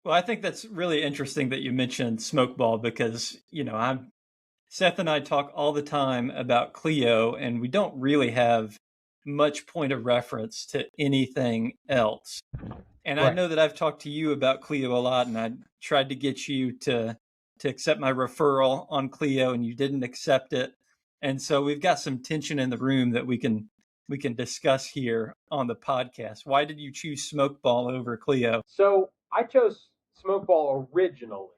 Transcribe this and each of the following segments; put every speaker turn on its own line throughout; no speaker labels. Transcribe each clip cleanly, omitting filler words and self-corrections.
Well, I think that's really interesting that you mentioned Smokeball because, I'm Seth and I talk all the time about Clio, and we don't really have much point of reference to anything else. And I
Right.
know that I've talked to you about Clio a lot, and I tried to get you to accept my referral on Clio, and you didn't accept it. And so we've got some tension in the room that we can discuss here on the podcast. Why did you choose Smokeball over Clio?
So I chose Smokeball originally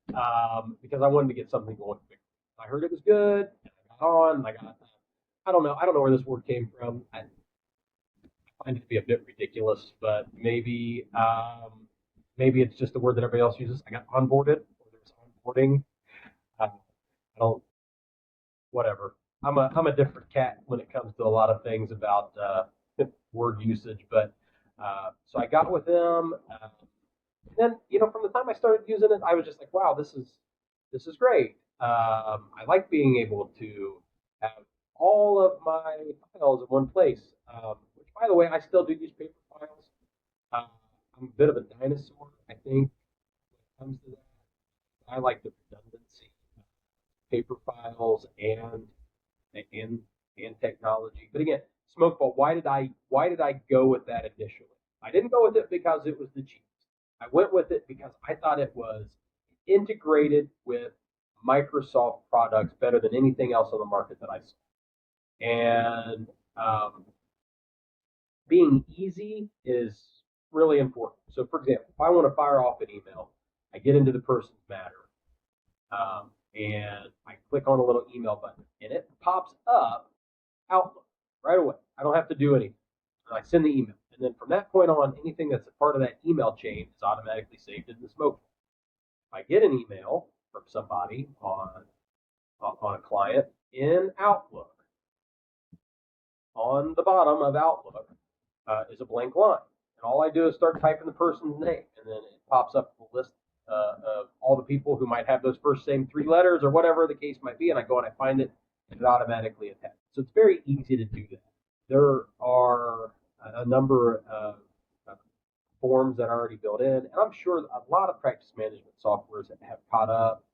because I wanted to get something going quickly. I heard it was good. And I got on. And I got. I don't know. I don't know where this word came from. I find it to be a bit ridiculous, but maybe it's just a word that everybody else uses. I got onboarded, or there's onboarding. I don't. Whatever. I'm a different cat when it comes to a lot of things about word usage, but so I got with them. Then from the time I started using it, I was just like, wow, this is great. I like being able to have all of my files in one place. Which, by the way, I still do use paper files. Uh, I'm a bit of a dinosaur, I think, when it comes to that. I like the redundancy, paper files and and technology. But again, Smokeball. Why did I go with that initially? I didn't go with it because it was the cheapest. I went with it because I thought it was integrated with Microsoft products better than anything else on the market that I saw. And being easy is really important. So, for example, if I want to fire off an email, I get into the person's matter, and I click on a little email button, and it pops up Outlook right away. I don't have to do anything. And I send the email. And then from that point on, anything that's a part of that email chain is automatically saved in the smoke. If I get an email from somebody on a client in Outlook, on the bottom of Outlook is a blank line. And all I do is start typing the person's name, and then it pops up a list of all the people who might have those first same three letters or whatever the case might be, and I go and I find it, and it automatically attaches. So it's very easy to do that. There are a number of forms that are already built in, and I'm sure a lot of practice management softwares have caught up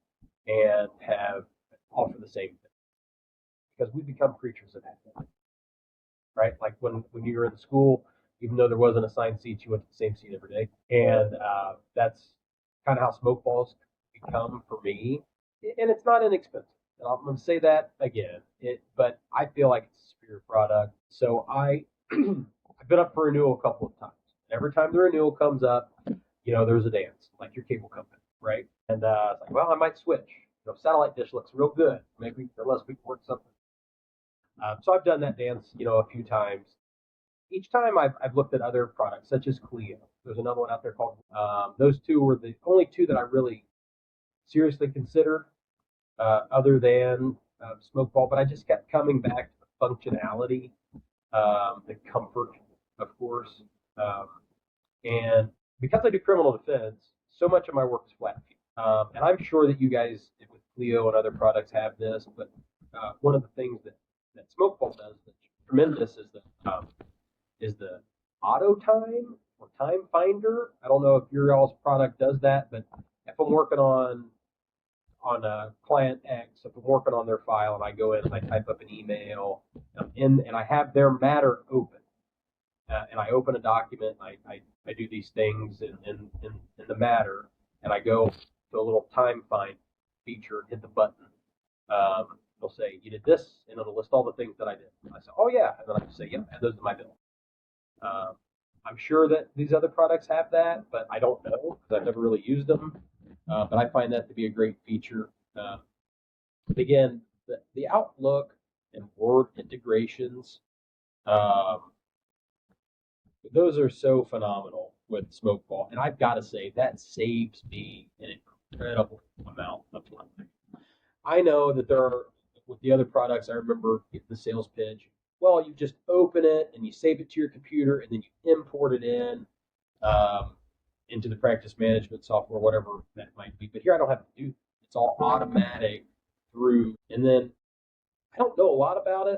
and have offer the same thing because we become creatures of habit, right? Like when you were in school, even though there wasn't assigned seats, you went to the same seat every day, and that's kind of how smoke balls become for me. And it's not inexpensive. And I'm going to say that again, but I feel like it's a superior product. So I've been up for renewal a couple of times. Every time the renewal comes up, there's a dance, like your cable company, right? And it's like, well, I might switch. Satellite dish looks real good. Maybe unless we can work something. So I've done that dance, a few times. Each time I've looked at other products, such as Clio. There's another one out there called. Those two were the only two that I really seriously considered, other than Smokeball. But I just kept coming back to the functionality, the comfort, of course, um, and because I do criminal defense, so much of my work is flat fee. And I'm sure that you guys with Clio and other products have this, but one of the things that Smokeball does that's tremendous is the auto time or time finder. I don't know if your all's product does that, but if I'm working on a client X, if I'm working on their file and I go in and I type up an email and I have their matter open, and I open a document, I do these things in the matter, and I go to a little time find feature, hit the button. It'll say, you did this, and it'll list all the things that I did. I say, oh yeah, and then I just say, yep, add those to my bill. Um, I'm sure that these other products have that, but I don't know because I've never really used them. But I find that to be a great feature. But again, the Outlook and Word integrations, um, those are so phenomenal with Smokeball. And I've got to say, that saves me an incredible amount of time. I know that there are, with the other products, I remember the sales pitch. Well, you just open it and you save it to your computer and then you import it um, into the practice management software, whatever that might be. But here I don't have to do that. It's all automatic through. And then I don't know a lot about it,